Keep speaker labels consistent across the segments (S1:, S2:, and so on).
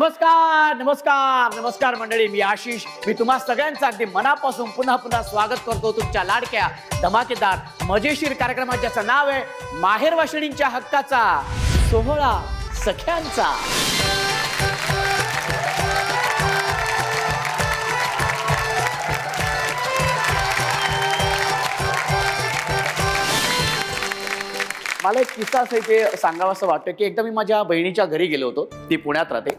S1: नमस्कार नमस्कार नमस्कार मंडळी, मी आशिष. मी तुम्हा सगळ्यांचं अगदी मनापासून पुन्हा पुन्हा स्वागत करतो तुमच्या लाडक्या धमाकेदार मजेशीर कार्यक्रमात, ज्याचं नाव आहे माहेर वाशिणींच्या हक्काचा सोहळा सख्यांचा. मला एक किस्सा असं इथे सांगावं असं वाटतं की एकदा मी माझ्या बहिणीच्या घरी गेलो होतो. ती पुण्यात राहते.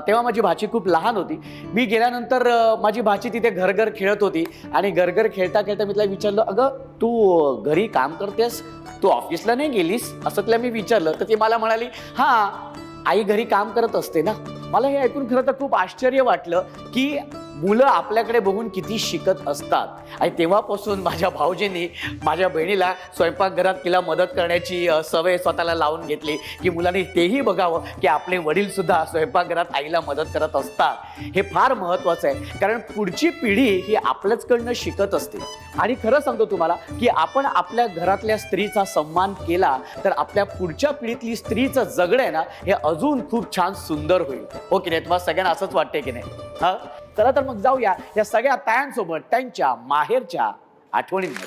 S1: तेव्हा माझी भाची खूप लहान होती. मी गेल्यानंतर माझी भाची तिथे घरघर खेळत होती आणि घरघर खेळता खेळता मी तिला विचारलं, अगं तू घरी काम करतेस, तू ऑफिसला नाही गेलीस, असं तिला मी विचारलं. तर ती मला म्हणाली, हां आई घरी काम करत असते ना. मला हे ऐकून खरं तर खूप आश्चर्य वाटलं की मुलं आपल्याकडे बघून किती शिकत असतात. आणि तेव्हापासून माझ्या भाऊजींनी माझ्या बहिणीला स्वयंपाकघरात तिला मदत करण्याची सवय स्वतःला लावून घेतली की मुलांनी तेही बघावं की आपले वडील सुद्धा स्वयंपाकघरात आईला मदत करत असतात. हे फार महत्त्वाचं आहे, कारण पुढची पिढी ही आपल्याचकडनं शिकत असते. आणि खरं सांगतो तुम्हाला की आपण आपल्या घरातल्या स्त्रीचा सन्मान केला तर आपल्या पुढच्या पिढीतली स्त्रीचं जगणं आहे ना, हे अजून खूप छान सुंदर होईल. हो की नाही? तुम्हाला सगळ्यांना असंच वाटते की नाही? हा, चला तर मग जाऊया या सगळ्या तायांसोबत त्यांच्या माहेरच्या आठवणींमध्ये.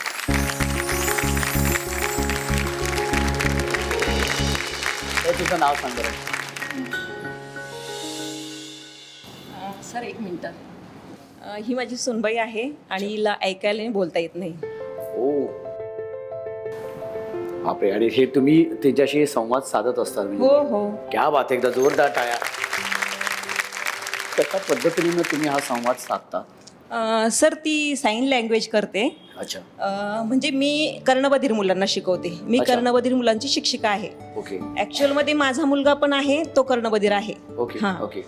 S1: तुझं नाव सांग बरं.
S2: सर एक मिनिट. ही माझी सुनबाई आहे आणि हिला ऐकायला आणि बोलता येत नाही.
S1: ओ बापरे. आणि हे तुम्ही तिच्याशी संवाद साधत असता?
S2: हो हो.
S1: क्या बात, एकदा जोरदार टाळ्या. कशा पद्धतीने तुम्ही हा संवाद साधता?
S2: सर ती साईन लँग्वेज करते.
S1: अच्छा.
S2: म्हणजे मी कर्णबधीर मुलांना शिकवते. मी
S1: अच्छा.
S2: कर्णबधीर मुलांची शिक्षिका आहे.
S1: ओके.
S2: ऍक्च्युअल मध्ये माझा मुलगा पण आहे, तो कर्णबधीर आहे.
S1: ओके.
S2: हां.
S1: ओके.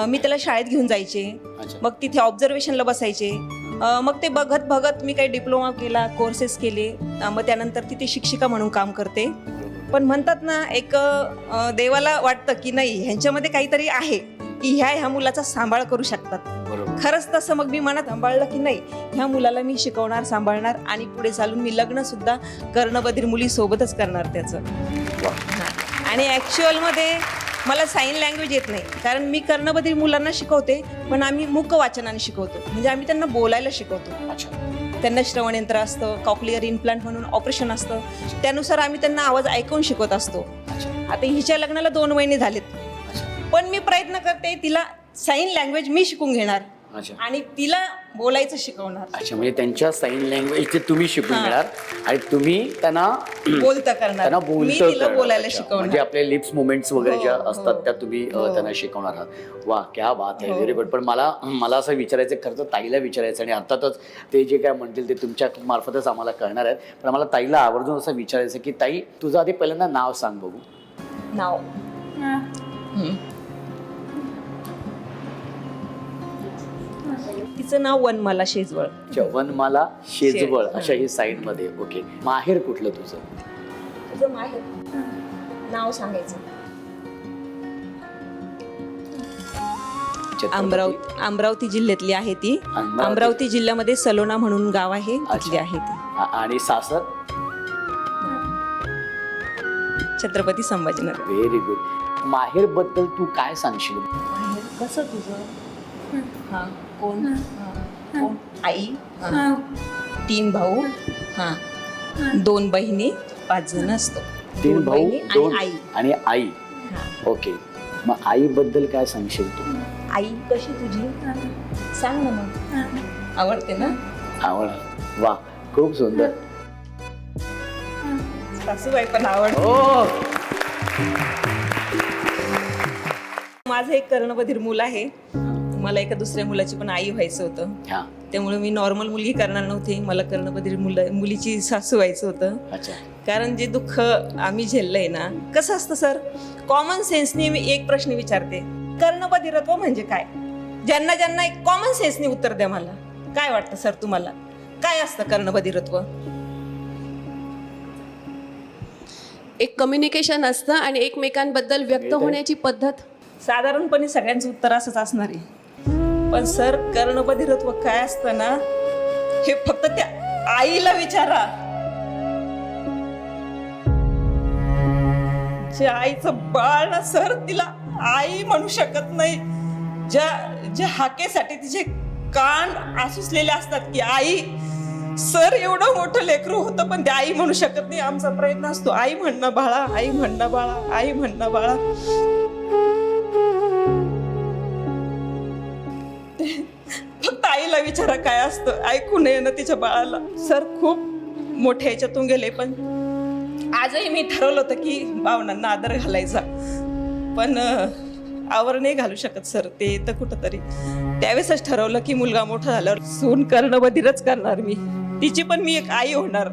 S2: मी त्याला शाळेत घेऊन जायचे.
S1: अच्छा.
S2: मग तिथे ऑब्झर्वेशनला बसायचे. मग ते बघत बघत मी काही डिप्लोमा केला, कोर्सेस केले. मग त्यानंतर तिथे शिक्षिका म्हणून काम करते. पण म्हणतात ना, एक देवाला वाटतं की नाही ह्यांच्यामध्ये काहीतरी आहे की ह्या मुलाचा सांभाळ करू शकतात. खरंच तसं मग मी मनात सांभाळलं की नाही, ह्या मुलाला मी शिकवणार, सांभाळणार आणि पुढे चालून मी लग्न सुद्धा कर्णबधीर मुली सोबतच करणार त्याचं. आणि ॲक्च्युअलमध्ये मला साईन लँग्वेज येत नाही, कारण मी कर्णबधीर मुलांना शिकवते, पण आम्ही मूक वाचनाने शिकवतो. म्हणजे आम्ही त्यांना बोलायला शिकवतो. त्यांना श्रवणयंत्र असतं, कॉक्लिअर इम्प्लांट म्हणून ऑपरेशन असतं, त्यानुसार आम्ही त्यांना आवाज ऐकून शिकवत असतो. आता हिच्या लग्नाला 2 महिने झालेत, पण मी प्रयत्न करते तिला साईन लँग्वेज मी शिकून घेणार आणि तिला बोलायचं शिकवणार.
S1: अच्छा, म्हणजे त्यांच्या साईन लँग्वेज तुम्ही शिकून घेणार आणि तुम्ही त्यांना
S2: बोलता करणार,
S1: त्यांना
S2: मी तिला बोलायला शिकवणार.
S1: म्हणजे आपले लिप्स मुवमेंट्स वगैरे ज्या असतात त्या तुम्ही त्यांना शिकवणार आहात. वा, क्या बात आहे, व्हेरी गुड. पण मला असं विचारायचं, खरं तर ताईला विचारायचं, आणि अर्थातच ते जे काय म्हणतील ते तुमच्या मार्फतच आम्हाला कळणार आहे. पण मला ताईला आवर्जून असं विचारायचं की ताई, तुझं आधी पहिल्यांदा नाव सांग बघू.
S2: नाव तिचं नाव वनमाला शेजवळ.
S1: वनमाला शेजवळ. अच्छा, ही साईड मध्ये. ओके. माहेर कुठलं तुझं?
S2: तुझं माहेर नाव सांगायचं. अमरावती जिल्ह्यातली आहे ती. अमरावती जिल्ह्यामध्ये सलोना म्हणून गाव आहे, तिथली आहे ती.
S1: आणि सासर?
S2: छत्रपती संभाजीनगर.
S1: Very good. माहेर बद्दल तू काय सांगशील?
S2: माहेर कसं तुझं? हा, कोण? कोण? आई, 3 भाऊ, 2 बहिणी, 5 जण असतो.
S1: 3 भाऊ, 2
S2: आई
S1: आणि आई. ओके. मग आई बद्दल काय सांगशील तू?
S2: आई कशी तुझी सांग ना मग. आवडते ना?
S1: आवड. वा, खूप सुंदर.
S2: सासूबाई पण आवडते. माझं एक कर्णबधीर मूल आहे. मला एका दुसऱ्या मुलाची पण आई व्हायचं होतं, त्यामुळे मी नॉर्मल मुलगी करणार नव्हती. मला कर्णबधीर मुलीची सासू व्हायचं होतं. कारण जे दुःख आम्ही झेललंय ना, कसं असतं सर, कॉमन सेन्सने मी एक प्रश्न विचारते, कर्णबधिरत्व म्हणजे काय? ज्यांना ज्यांना एक कॉमन सेन्सने उत्तर द्या. मला काय वाटतं सर तुम्हाला, काय असतं कर्णबधिरत्व?
S3: एक कम्युनिकेशन असतं आणि एकमेकांबद्दल व्यक्त होण्याची पद्धत.
S2: साधारणपणे सगळ्यांचं उत्तर असंच असणार आहे. पण सर, कर्णबधिरत्व काय असतं ना, हे फक्त त्या आईला विचारा. जे आईचं बाळ ना सर, तिला आई म्हणू शकत नाही. ज्या हाकेसाठी तिचे कान आसुसलेले असतात की आई सर एवढं मोठं लेकरू होतं पण ते आई म्हणू शकत नाही. आमचा प्रयत्न असतो आई म्हणणं बाळा, आई म्हणणं बाळा, आई म्हणणं बाळा. फक्त आईला विचारा काय असतं ऐकू नये ना तिच्या बाळाला. सर खूप मोठ्या ह्याच्यातून गेले पण आजही मी ठरवलं होतं की भावनांना आदर घालायचा पण आवर नाही घालू शकत सर. ते तर कुठंतरी त्यावेळेसच ठरवलं की मुलगा मोठा झाल्यावर सून करणं बधीरच करणार मी, तिची पण मी एक आई होणार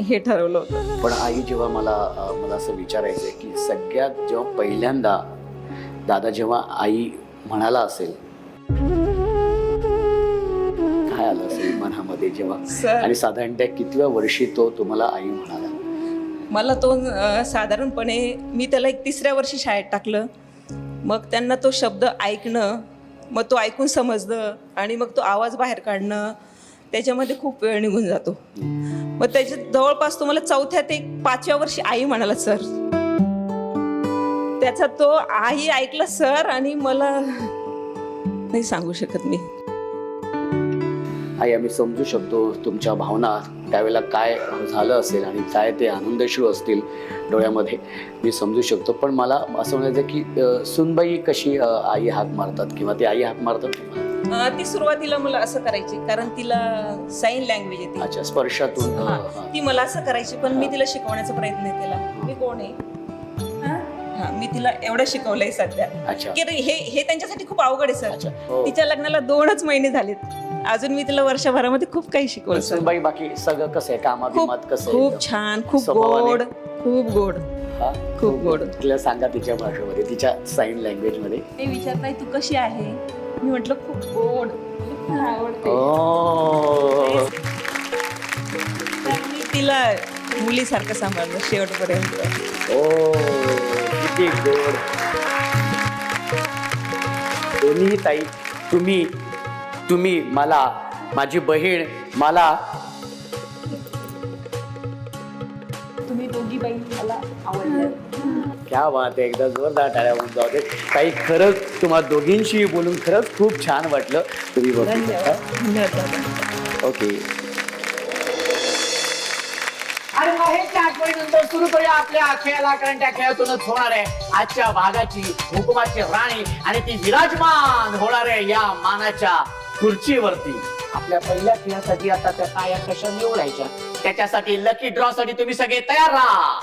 S2: हे ठरवलं होतं.
S1: पण आई जेव्हा मला असं विचारायचंय की सगळ्यात जेव्हा पहिल्यांदा दादा जेव्हा आई म्हणाला असेल काय आलं असेल मनामध्ये जेव्हा
S2: सर
S1: आणि साधारण त्या कितव्या वर्षी तो तुम्हाला आई म्हणाला?
S2: मला तो साधारणपणे मी त्याला एक 3ऱ्या वर्षी शाळेत टाकलं. मग त्यांना तो शब्द ऐकणं, मग तो ऐकून समजणं आणि मग तो आवाज बाहेर काढणं त्याच्यामध्ये खूप वेळ निघून जातो. मग त्याच्या जवळपास तुम्हाला 4थ्या ते 5व्या वर्षी आई म्हणाला सर. त्याचा तो आई ऐकला सर आणि मला नाही सांगू शकत मी.
S1: आई आम्ही समजू शकतो तुमच्या भावना त्यावेळेला काय झालं असेल आणि काय ते आनंदश्रू असतील डोळ्यामध्ये, मी समजू शकतो. पण मला असं म्हणायचं की सुनबाई कशी आई हाक मारतात किंवा ती आई हाक मारतात?
S2: ती सुरुवातीला मला असं करायची कारण तिला साईन लँग्वेज येते.
S1: अच्छा, स्पर्शातून.
S2: ती मला असं करायची पण मी तिला शिकवण्याचा प्रयत्न केला. मी कोण आहे मी तिला एवढं शिकवलंय सध्या
S1: अच्छा.
S2: की हे त्यांच्यासाठी खूप अवघड आहे
S1: अच्छा.
S2: सर.
S1: हो.
S2: तिच्या लग्नाला 2च महिने झालेत, अजून मी तिला वर्षभरामध्ये खूप काही शिकवलं सर.
S1: सुनबाई बाकी सगळं कसं आहे, कामाबिमात कसं आहे?
S2: खूप छान, खूप
S1: स्वभावाने?
S2: गोड, खूप गोड,
S1: हा?
S2: खूप गोड.
S1: तिला सांगा तिच्या भाषेमध्ये, तिच्या साईन लँग्वेज मध्ये.
S2: ते विचारताय तू कशी आहे, मी म्हटलं खूप गोड, मला आवडते.
S1: ओ.
S2: तर मी तिला मुलीसारखं सांभाळलं शेवटपर्यंत.
S1: ओ किती गोड. दोन्ही ताई, तुम्ही मला, माझी बहीण मला,
S2: तुम्ही दोघी बाई मला आवडल्या.
S1: क्या बात आहे. एकदा जोरदार टाळ्या होऊन जाऊ दे ताई. खरंच तुम्हा दोघींशी बोलून खरंच खूप छान वाटलं. तुम्ही बघू शकता.
S2: धन्यवाद.
S1: ओके.
S4: आणि महेशच्या आठवणीनंतर सुरू करूया आपल्या खेळाला, कारण त्या खेळातूनच होणार आहे आजच्या भागाची हुकुमाची राणी आणि ती विराजमान होणार आहे या मानाच्या खुर्चीवरती. आपल्या पहिल्या खेळासाठी आता त्या पाया कशा निवडायच्या त्याच्यासाठी लकी ड्रॉ साठी तुम्ही सगळे तयार राहा.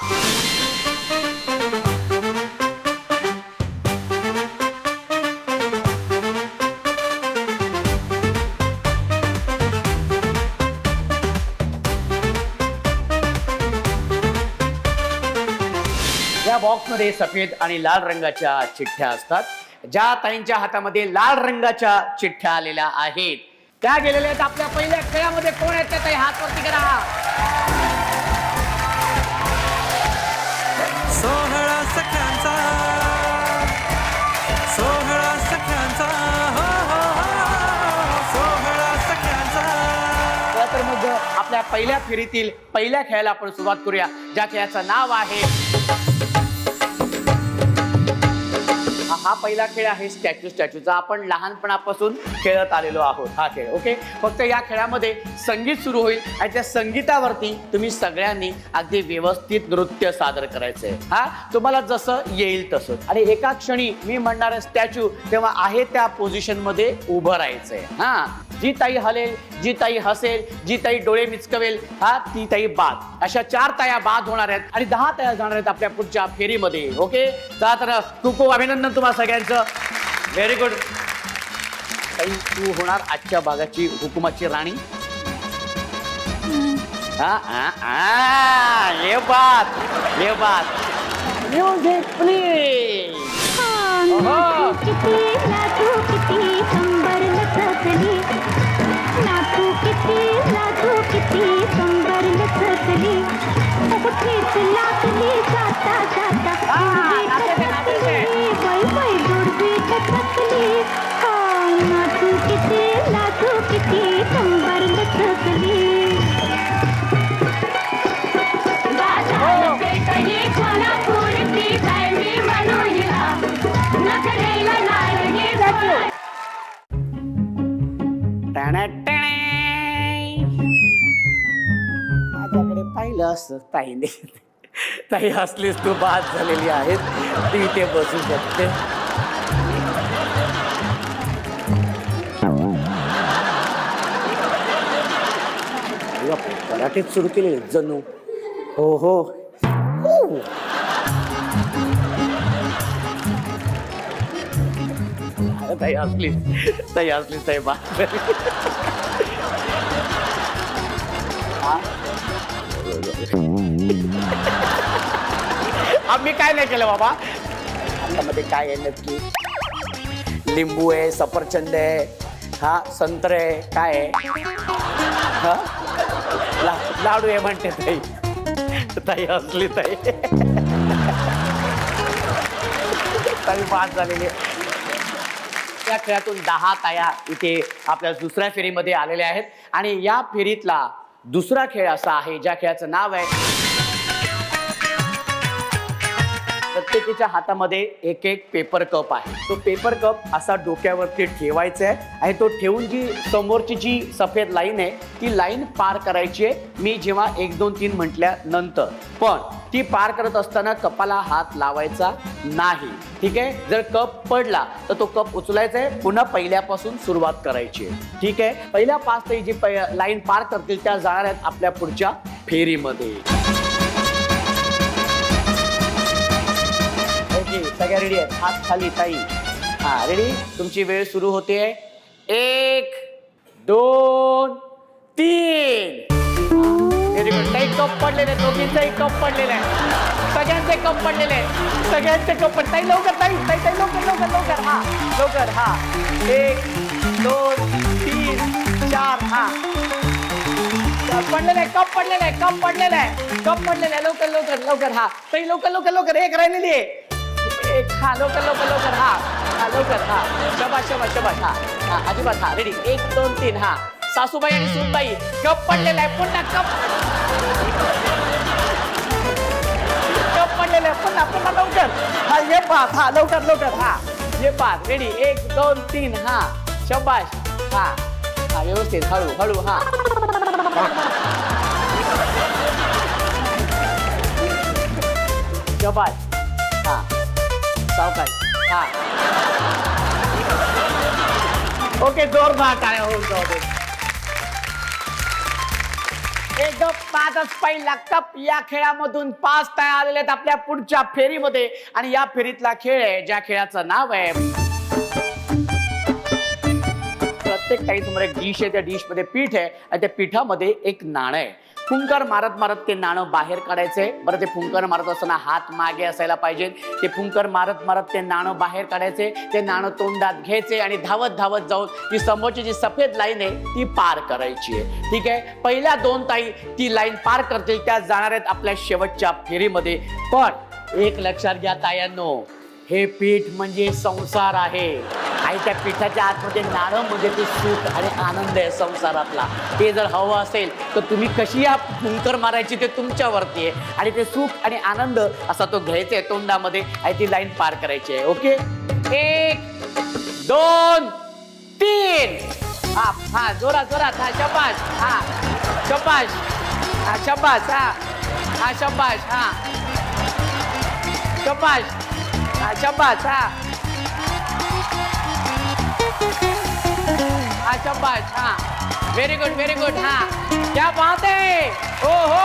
S4: या बॉक्समध्ये सफेद आणि लाल रंगाच्या चिठ्ठ्या असतात. ज्या ताईंच्या हातामध्ये लाल रंगाच्या चिठ्ठ्या आलेल्या आहेत त्या गेलेल्या आहेत आपल्या पहिल्या खेळामध्ये. कोण आहेत त्या ताई, हात वरती करा.
S5: सोहळा सख्यांचा, सोहळा सख्यांचा, हो हो हो, सोहळा सख्यांचा.
S1: तर मग आपल्या पहिल्या फेरीतील पहिल्या खेळाला आपण सुरुवात करूया, ज्या खेळाचं नाव आहे, हा पहिला खेळ आहे स्टॅच्यूचा. आपण लहानपणापासून खेळत आलेलो आहोत हा खेळ. ओके, फक्त या खेळामध्ये संगीत सुरू होईल आणि त्या संगीतावरती तुम्ही सगळ्यांनी अगदी व्यवस्थित नृत्य सादर करायचंय. हा, तुम्हाला जसं येईल तसं. आणि एका क्षणी मी म्हणणार स्टॅच्यू तेव्हा आहे त्या पोझिशन मध्ये उभं राहायचंय. हा, जी ताई हलेल, जी ताई हसेल, जी ताई डोळे मिचकवेल, हा ती ताई बाद. अशा 4 ताया बाद होणार आहेत आणि 10 ताया जाणार आहेत आपल्या पुढच्या फेरीमध्ये. ओके, चला तर खूप खूप अभिनंदन तुम्हाला सगळ्यांचं. Very good. ताई तू होणार आजच्या भागाची हुकुमाची राणी. ये बात, ये बात. Music please.
S6: नखरेला नाही
S1: माझ्याकडे पाहिलं असतं ताईने. ताई असलीस तू बाद झालेली आहेस, ती इथे बसू शकते. कराटेत सुरू केले जणू. हो हो. ताई असलीस, ताई असलीस, ताई बाद झाली. आम्ही काय नाही केलं बाबा. हातामध्ये काय आहे नक्की? लिंबू आहे, सफरचंद आहे, हा संत्र आहे, काय आहे? हा लाडू आहे म्हणते ताई. ताई असली ताई. ताई बाद झालेली. त्या खेळातून 10 ताया इथे आपल्या दुसऱ्या फेरीमध्ये आलेल्या आहेत आणि या फेरीतला दुसरा खेळ असा आहे ज्या खेळाचं नाव आहे, प्रत्येकीच्या हातामध्ये एक एक पेपर कप आहे. तो पेपर कप असा डोक्यावरती ठेवायचा आहे आणि तो ठेवून जी समोरची जी सफेद लाईन आहे ती लाईन पार करायची आहे मी जेव्हा 1 2 3 म्हटल्यानंतर. पण ती पार करत असताना कपाला हात लावायचा नाही. ठीक आहे. जर कप पडला तर तो कप उचलायचा आहे, पुन्हा पहिल्यापासून सुरुवात करायची आहे. ठीक आहे. पहिल्या 5 ताई जी लाईन पार करतील त्या जाणार आहेत आपल्या पुढच्या फेरीमध्ये. ओके, सगळ्या रेडी आहेत. हात खाली ताई. हा रेडी. तुमची वेळ सुरू होते. 1 2 3. Very good. काही कप पडलेले, दोघींचाही कप पडलेला आहे, सगळ्यांचे कप पडलेले आहेत, सगळ्यांचे कप पड. ताई लवकर, ताई ताई ताई लवकर लवकर लवकर. हा लवकर. हा 1 2 3 4. हा पडलेलं आहे, कप पडलेलं आहे, कप पडलेलं आहे, कप पडलेलं आहे. लवकर लवकर लवकर. हा ताई लवकर लवकर लवकर. एक राहिलेली आहे. एक. हा लवकर लवकर लवकर. हा हा लवकर. हा शबाश शबाश शबाश. हा हा अजिबात. हा रेडी. 1 2 3. हा सासूबाई आणि सूनबाई कप पडलेला आहे, पुन्हा कप पडलेलं आहे, पुन्हा पुन्हा लवकर. हा ये पाच. हा लवकर लवकर. हा ये पाच. रेडी. 1 2 3. हा शबाश. हा हा व्यवस्थित. हळू हळू. हा शबाश. हा सावकाश. हा ओके. जोरदार टाळ्या होऊन जाऊ दे. एकदम 5च पहिला कप. या खेळामधून 5 ताया आलेल्या आहेत आपल्या पुढच्या फेरीमध्ये आणि या फेरीतला खेळ आहे ज्या खेळाचं नाव आहे, प्रत्येक ताईसमोर एक डिश आहे, त्या डिश मध्ये पीठ आहे आणि त्या पिठामध्ये एक नाणं आहे. फुंकर मारत मारत ते नाणं बाहेर काढायचंय. बरं, ते फुंकर मारत असताना हात मागे असायला पाहिजे. ते फुंकर मारत मारत ते नाणं बाहेर काढायचे, ते नाणं तोंडात घ्यायचे आणि धावत धावत जाऊन ती समोरची जी सफेद लाईन आहे ती पार करायची आहे. ठीक आहे. पहिल्या 2 ताई ती लाईन पार करतील, त्या जाणार आहेत आपल्या शेवटच्या फेरीमध्ये. पण एक लक्षात घ्या तायांनो, हे पीठ म्हणजे संसार आहे आणि त्या पिठाच्या आतमध्ये नाणं म्हणजे ते सुख आणि आनंद आहे संसारातला. ते जर हवं असेल तर तुम्ही कशी या फुंकर मारायची ते तुमच्यावरती आहे आणि ते सुख आणि आनंद असा तो घ्यायचा आहे तोंडामध्ये आणि ती लाईन पार करायची आहे. ओके. 1 2 3. हा हा जोरात जोरात. हा शबाश. हा शबाश. हा शबाश. हा हा शबाश. हा शबाश. हा शबाश. हा हा शबाश. हा व्हेरी गुड व्हेरी गुड. हा क्या बात है. ओ हो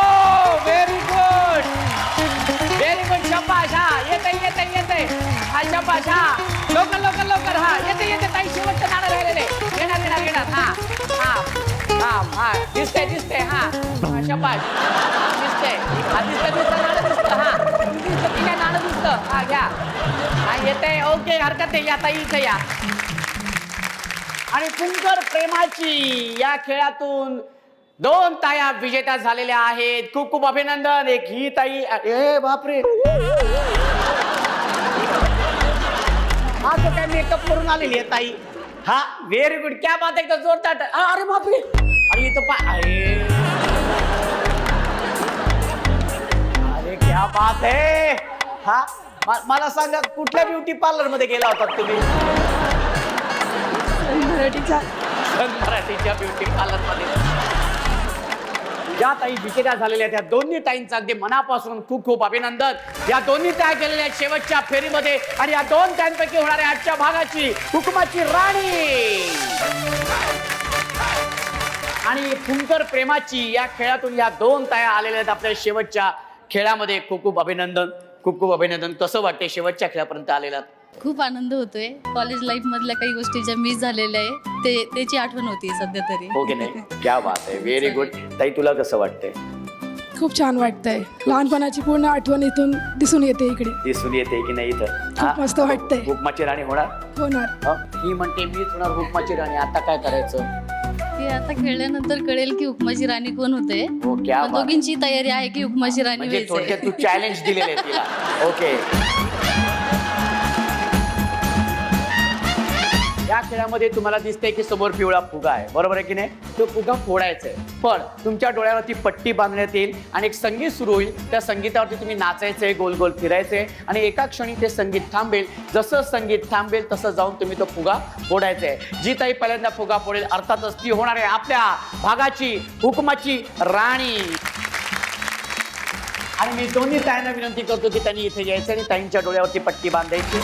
S1: व्हेरी गुड व्हेरी गुड. शबाश. हा येते येते येते. हा शबाश. हा लवकर लवकर लवकर. हा येते येते ताई. शेवटचं नाणं राहिलेले. येणार येणार येणार. हा हा हा हा दिसते दिसते. हा शबाश. दिसते. हा दिसतं दिसतं नाणं दिसतं. हा दिसतं की काय नाणं दिसतं. हा घ्या. हा येते. ओके हरकत नाही. या ताई इथे या. आणि फुंकर प्रेमाची या खेळातून 2 ताया विजेत्या झालेल्या आहेत. खूप खूप अभिनंदन. एक ही ताई. ए बापरे, हा तो काय मेकअप करून आलेली आहे ताई. हा व्हेरी गुड. क्या बात. एकदम जोरदार. अरे बापरे. अरे इथं अरे क्या बात आहे. हा मला सांगा कुठल्या ब्युटी पार्लर मध्ये गेला होता तुम्ही?
S3: मराठीचा
S1: सन मराठीच्या ब्युटी पार्लरमध्ये ज्या ताई विजेत्या झालेल्या त्या दोन्ही ताईंचं अगदी मनापासून खूप खूप अभिनंदन. या दोन्ही त्या गेलेल्या आहेत शेवटच्या फेरीमध्ये आणि या 2 ताईंपैकी होणाऱ्या आजच्या भागाची हुकुमाची राणी आणि फुंकर प्रेमाची या खेळातून या 2 ताया आलेल्या आहेत आपल्या शेवटच्या खेळामध्ये. खूप खूप अभिनंदन, खूप खूप अभिनंदन. कसं वाटते शेवटच्या खेळापर्यंत आलेला?
S6: खूप आनंद होतोय. कॉलेज लाईफ मधल्या काही गोष्टी ज्या मिस झालेल्या आहे त्याची आठवण होती सध्या तरी.
S1: हो की नाही? क्या बात आहे, व्हेरी गुड. ताई तुला कसं वाटतंय?
S7: खूप छान वाटतंय. लहानपणाची पूर्ण आठवण इथून दिसून येते इकडे.
S1: दिसून येते की नाही इथं?
S7: खूप मस्त वाटतंय.
S1: हुकमाची राणी होणार?
S7: होणार.
S1: ही म्हणते मीच होणार हुकमाची राणी. आता काय करायचं?
S6: ते आता खेळल्यानंतर कळेल की उपमाची राणी कोण होते.
S1: हो, क्या बात.
S6: दोघींची तयारी आहे की उपमाची राणी
S1: म्हणजे
S6: व्हायचंय.
S1: थोडक्यात तू चॅलेंज दिलेलं आहे तिला. ओके. या खेळामध्ये तुम्हाला दिसतंय की समोर पिवळा फुगा आहे, बरोबर आहे की नाही? तो फुगा फोडायचा आहे, पण तुमच्या डोळ्यावरती पट्टी बांधण्यात येईल आणि एक संगीत सुरू होईल. त्या संगीतावरती तुम्ही नाचायचंय, गोल गोल फिरायचंय आणि एका क्षणी ते संगीत थांबेल. जसं संगीत थांबेल तसं जाऊन तुम्ही तो फुगा फोडायचा आहे. जी ताई पहिल्यांदा फुगा फोडेल अर्थातच ती होणार आहे आपल्या भागाची हुकुमाची राणी. आणि मी दोन्ही ताईंना विनंती करतो की त्यांनी इथे यायचं आणि ताईंच्या डोळ्यावरती पट्टी बांधायची.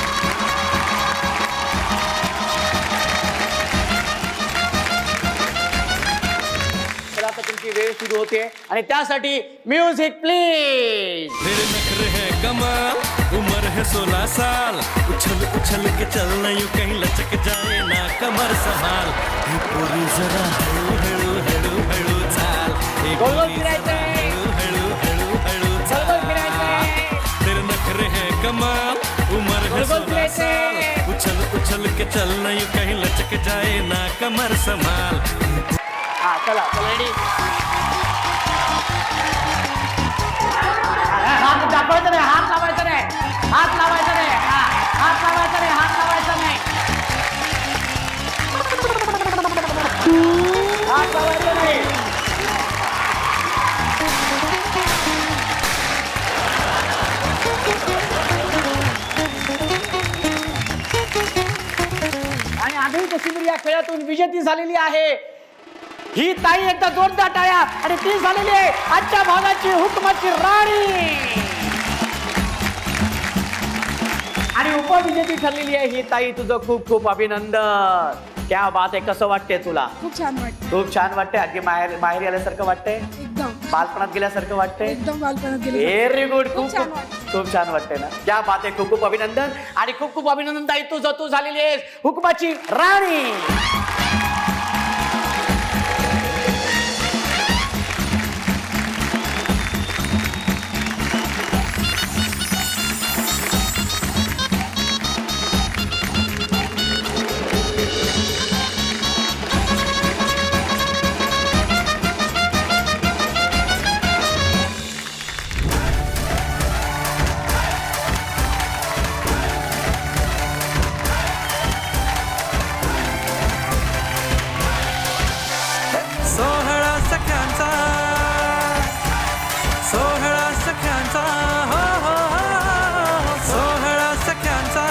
S1: तुमची वेळ सुरू होते आणि त्यासाठी म्युझिक प्लीज.
S5: तेरे नखरे है कमाल, उम्र है 16 साल, उछल उछल के चलना यूं कहीं लचक जाए ना कमर संभाल, हे पोरी जरा हळू हळू हळू हळू चाल, हे
S1: गोल गोल
S5: पोरी
S1: फिरायचंय.
S5: हळू हळू हळू
S1: गोल गोल फिरायचंय.
S5: तेरे नखरे है कमाल, उम्र है
S1: गोल गोल
S5: 16 साल,
S1: फिरायचंय.
S5: उछल उछल के चलना यूं कहीं लचक जाए ना कमर संभाल.
S1: हा चला रेडी. हात दाखवायचा नाही, हात लावायचा नाही, हात लावायचा नाही, हात लावायचा नाही, हात लावायचा नाही, हात लावायचा नाही. आणि आधी कश्मीर या खेळातून विजेती झालेली आहे ही ताई. एकदा जोरदार टाळ्या. आणि ती झालेली आहे आजच्या भागाची हुकुमाची राणी आणि उपविजेती ठरलेली आहे ही ताई. तुझं खूप खूप अभिनंदन. क्या बात आहे. कसं वाटतंय तुला?
S7: खूप छान वाटतं.
S1: खूप छान वाटतंय. अगदी माहेरी आल्यासारखं वाटतंय,
S7: एकदम
S1: बालपणात गेल्यासारखं वाटतंय.
S7: एकदम बालपणात गेले.
S1: Very good. खूप
S7: खूप छान
S1: खूप
S7: वाटतं.
S1: खूप छान वाटतंय ना. क्या बात आहे. खूप खूप अभिनंदन आणि खूप खूप अभिनंदन ताई. तू झालेली आहेस हुकुमाची राणी.
S5: सोहळा सख्यांचा, सोहळा सख्यांचा, हो हो हो, सोहळा सख्यांचा.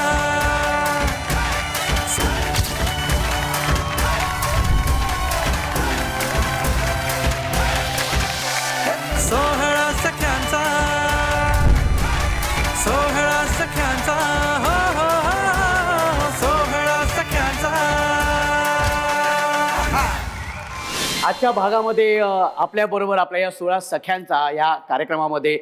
S5: सोहळा सख्यांचा, सोहळा सख्यांचा, हो हो हो, सोहळा सख्यांचा.
S1: आजच्या भागामध्ये आपल्या बरोबर आपल्या या 16 सख्यांचा या कार्यक्रमामध्ये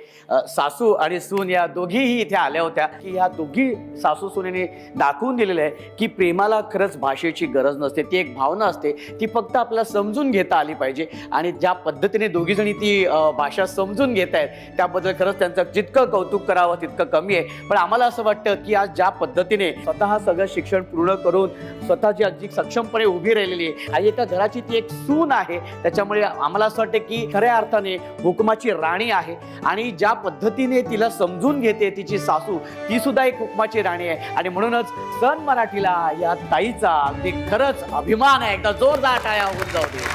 S1: सासू आणि सून या दोघीही इथे आल्या होत्या की या दोघी सासू सुनेने दाखवून दिलेलं आहे की प्रेमाला खरंच भाषेची गरज नसते. ती एक भावना असते, ती फक्त आपल्याला समजून घेता आली पाहिजे. आणि ज्या पद्धतीने दोघीजणी ती भाषा समजून घेत आहेत त्याबद्दल खरंच त्यांचं जितकं कौतुक करावं तितकं कमी आहे. पण आम्हाला असं वाटतं की आज ज्या पद्धतीने स्वतः सगळं शिक्षण पूर्ण करून स्वतःची अगदी सक्षमपणे उभी राहिलेली आहे आणि एका घराची ती एक सून आहे. त्याच्यामुळे आम्हाला असं वाटतं की खऱ्या अर्थाने हुकुमाची राणी आहे आणि ज्या पद्धतीने तिला समजून घेते तिची सासू, ती सुद्धा एक हुकुमाची राणी आहे. आणि म्हणूनच सन मराठीला या ताईचा अगदी खरंच अभिमान आहे. एकदा जोरदार टाळ्या होऊन जाऊ दे.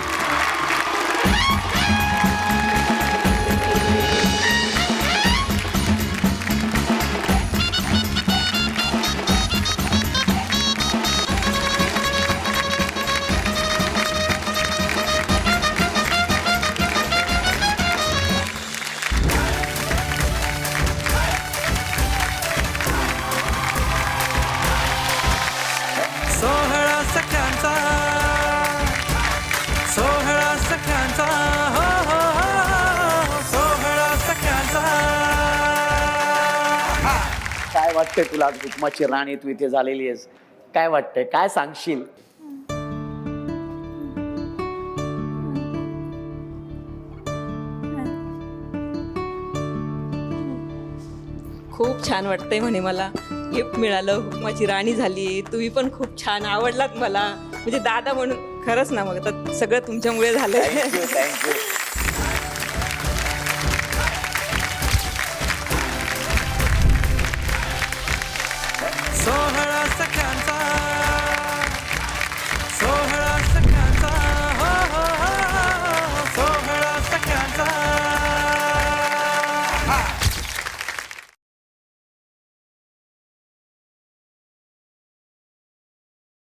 S1: वाटतंय तुला आज हुकुमाची राणी तू इथे झालेली आहेस? काय वाटतंय, काय सांगशील?
S2: खूप छान वाटतंय म्हणे, मला गिफ्ट मिळालं, हुकमाची राणी झाली, तुम्ही पण खूप छान आवडलात मला, म्हणजे दादा म्हणून. खरंच ना, मग आता सगळं तुमच्यामुळे झालं.
S1: Thank you thank you.
S5: सोहळा सख्यांचा, सोहळा सख्यांचा, हो हो हो, सोहळा सख्यांचा.